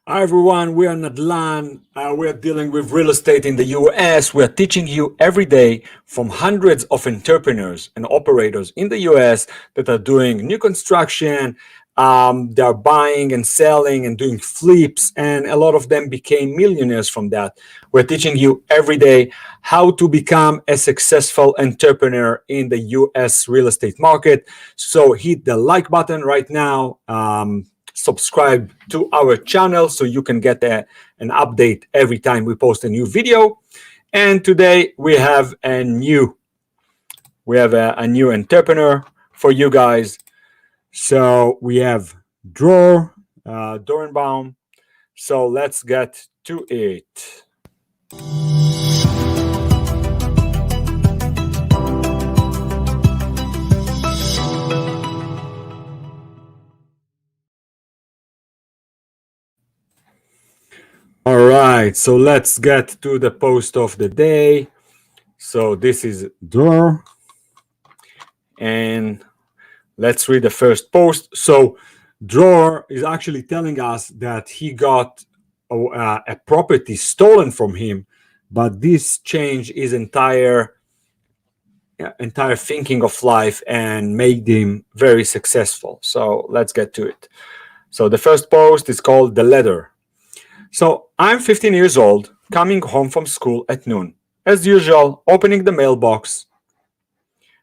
Hi everyone, we are Nadlan. We are dealing with real estate in the US. We are teaching you every day from hundreds of entrepreneurs and operators in the US that are doing new construction. They are buying and selling and doing flips, and a lot of them became millionaires from that. We're teaching you every day how to become a successful entrepreneur in the US real estate market. So hit the like button right now. Subscribe to our channel so you can get an update every time we post a new video. And today we have a new entrepreneur for you guys. So we have Dror Dorinbaum. So let's get to it. All right, so let's get to the post of the day. So this is Dror, and let's read the first post. So Dror is actually telling us that he got a property stolen from him, but this changed his entire thinking of life and made him very successful. So let's get to it. So the first post is called The Letter. So I'm 15 years old, coming home from school at noon. As usual, opening the mailbox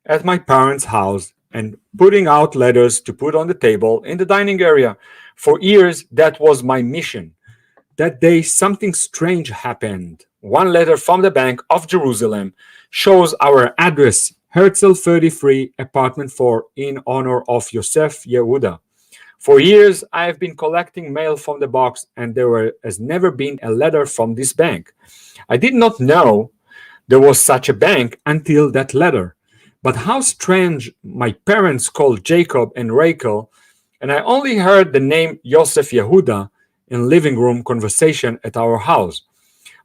at my parents' house and putting out letters to put on the table in the dining area. For years, that was my mission. That day, something strange happened. One letter from the Bank of Jerusalem shows our address, Herzl 33, apartment 4, in honor of Yosef Yehuda. For years, I have been collecting mail from the box, and there has never been a letter from this bank. I did not know there was such a bank until that letter. But how strange, my parents called Jacob and Rachel, and I only heard the name Yosef Yehuda in living room conversation at our house.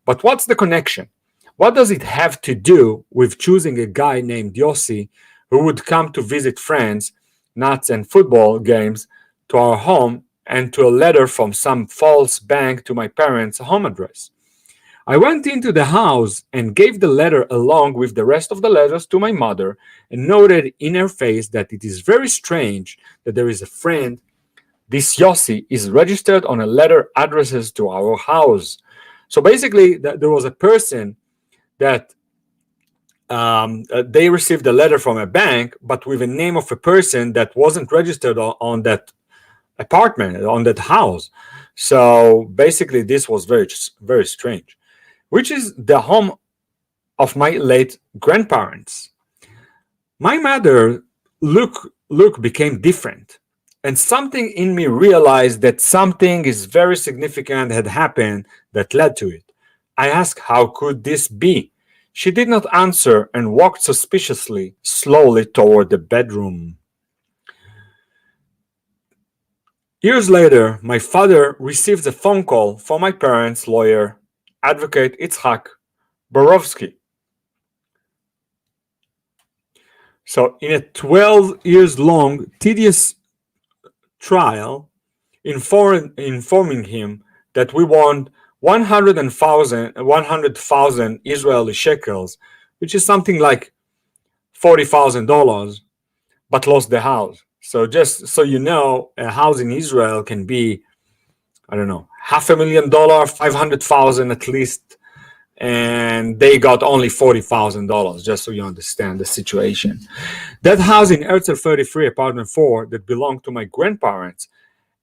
But what's the connection? What does it have to do with choosing a guy named Yossi who would come to visit friends, nuts and football games to our home, and to a letter from some false bank to my parents' home address? I went into the house and gave the letter along with the rest of the letters to my mother and noted in her face that it is very strange that there is a friend. This Yossi is registered on a letter addresses to our house. So basically, there was a person that they received a letter from a bank, but with a name of a person that wasn't registered on that apartment, on that house. So basically, this was very, very strange. Which is the home of my late grandparents. My mother look became different, and something in me realized that something is very significant had happened that led to it. I asked how could this be. She did not answer and walked suspiciously, slowly toward the bedroom. Years later, my father receives a phone call from my parents' lawyer, Advocate Itzhak Borovsky. So in a 12 years long tedious trial, informing him that we won 100,000 Israeli shekels, which is something like $40,000, but lost the house. So just so you know, a house in Israel can be, I don't know, $500,000, 500,000 at least, and they got only $40,000, just so you understand the situation. That house in Herzl 33, apartment 4, that belonged to my grandparents,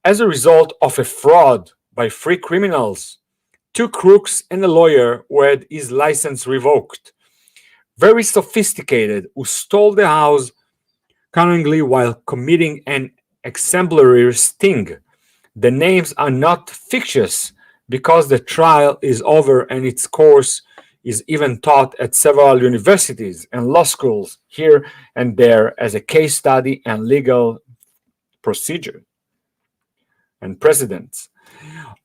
as a result of a fraud by 3 criminals, 2 crooks and a lawyer who had his license revoked, very sophisticated, who stole the house cunningly while committing an exemplary sting. The names are not fictitious because the trial is over and its course is even taught at several universities and law schools here and there as a case study and legal procedure and precedents.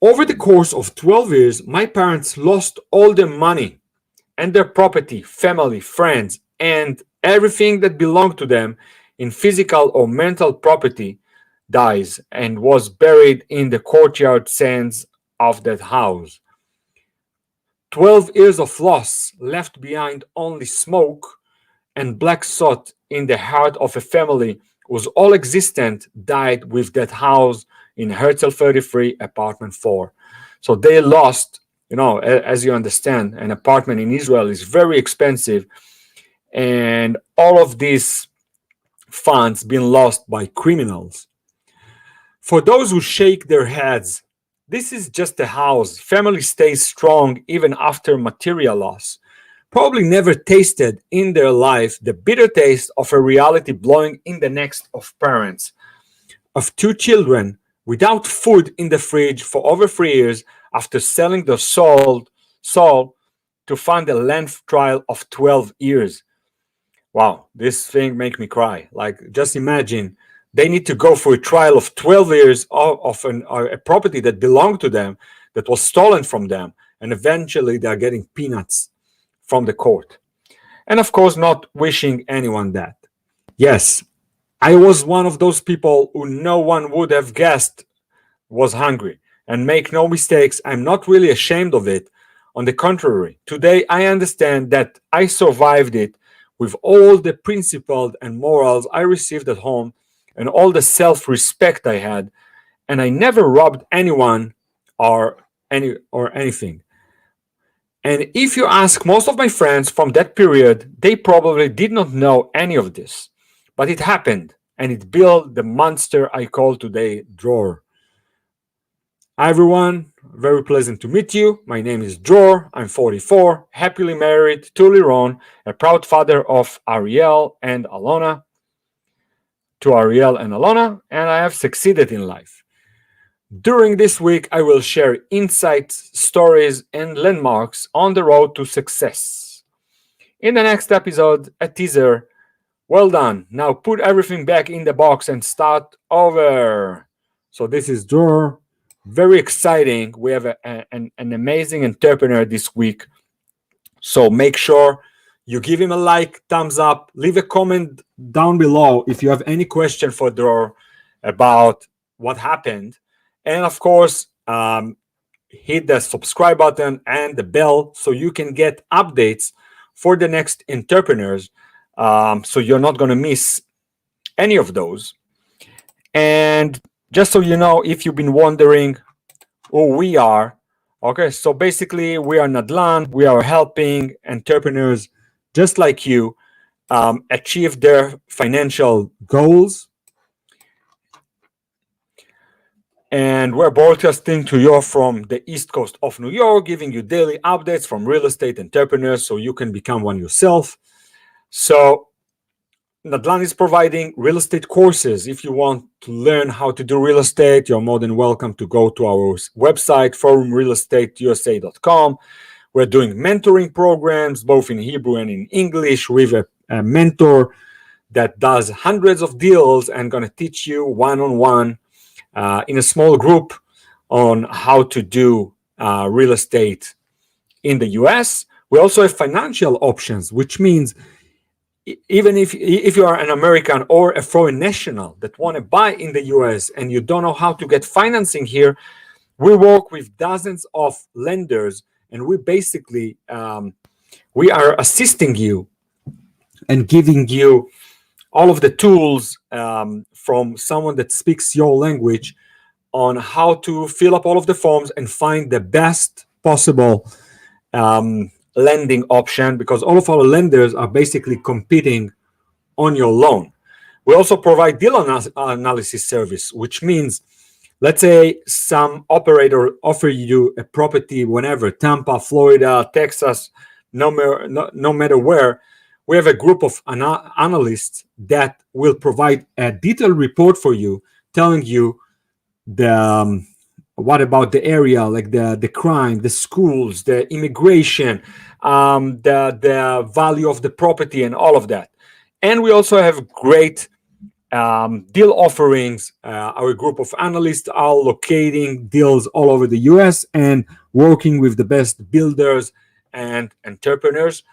Over the course of 12 years, my parents lost all their money and their property, family, friends, and everything that belonged to them in physical or mental property dies and was buried in the courtyard sands of that house. 12 years of loss left behind only smoke and black soot in the heart of a family whose all existence died with that house in Herzl 33, apartment 4. So they lost, as you understand, an apartment in Israel is very expensive, and all of these funds been lost by criminals. For those who shake their heads, this is just a house. Family stays strong even after material loss. Probably never tasted in their life the bitter taste of a reality blowing in the necks of parents, of two children without food in the fridge for over 3 years after selling their soul to fund a length trial of 12 years. Wow, this thing make me cry. Like, just imagine they need to go for a trial of 12 years of a property that belonged to them, that was stolen from them, and eventually they are getting peanuts from the court. And of course, not wishing anyone that. Yes, I was one of those people who no one would have guessed was hungry. And make no mistakes, I'm not really ashamed of it. On the contrary, today I understand that I survived it with all the principles and morals I received at home and all the self-respect I had, and I never robbed anyone or anything. And if you ask most of my friends from that period, they probably did not know any of this. But it happened, and it built the monster I call today Dror. Hi everyone, very pleasant to meet you. My name is Dror, I'm 44, happily married to Liron, a proud father of Ariel and Alona, and I have succeeded in life. During this week, I will share insights, stories, and landmarks on the road to success. In the next episode, a teaser. Well done. Now put everything back in the box and start over. So this is Dror. Very exciting. We have an amazing entrepreneur this week. So make sure you give him a like, thumbs up, leave a comment down below if you have any question for Dror about what happened. And of course, hit the subscribe button and the bell so you can get updates for the next entrepreneurs. So you're not going to miss any of those. And just so you know, if you've been wondering who we are, okay, so basically we are Nadlan. We are helping entrepreneurs just like you achieve their financial goals. And we're broadcasting to you from the East Coast of New York, giving you daily updates from real estate entrepreneurs so you can become one yourself. So Nadlan is providing real estate courses. If you want to learn how to do real estate, you're more than welcome to go to our website, forumrealestateusa.com. We're doing mentoring programs, both in Hebrew and in English, with a mentor that does hundreds of deals and going to teach you one-on-one in a small group on how to do real estate in the US. We also have financial options, which means even if you are an American or a foreign national that want to buy in the US and you don't know how to get financing here, we work with dozens of lenders, and we basically we are assisting you and giving you all of the tools from someone that speaks your language on how to fill up all of the forms and find the best possible lending option, because all of our lenders are basically competing on your loan. We also provide deal analysis service, which means, let's say some operator offer you a property whenever, Tampa, Florida, Texas, no matter where. We have a group of analysts that will provide a detailed report for you, telling you the what about the area, like the crime, the schools, the immigration, the value of the property, and all of that. And we also have great deal offerings. Our group of analysts are locating deals all over the US and working with the best builders and entrepreneurs.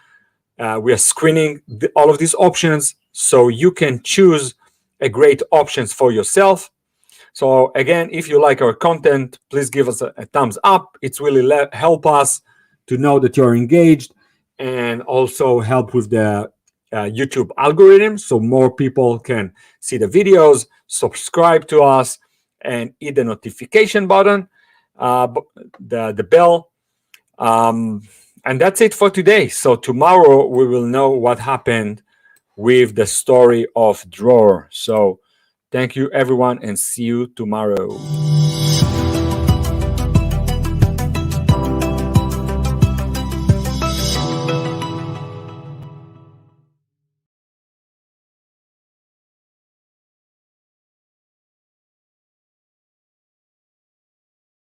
We are screening all of these options so you can choose a great options for yourself. So again, if you like our content, please give us a thumbs up. It's really help us to know that you're engaged, and also help with the YouTube algorithm, so more people can see the videos, subscribe to us, and hit the notification button, the bell. And that's it for today. So tomorrow we will know what happened with the story of Dror. So thank you, everyone, and see you tomorrow.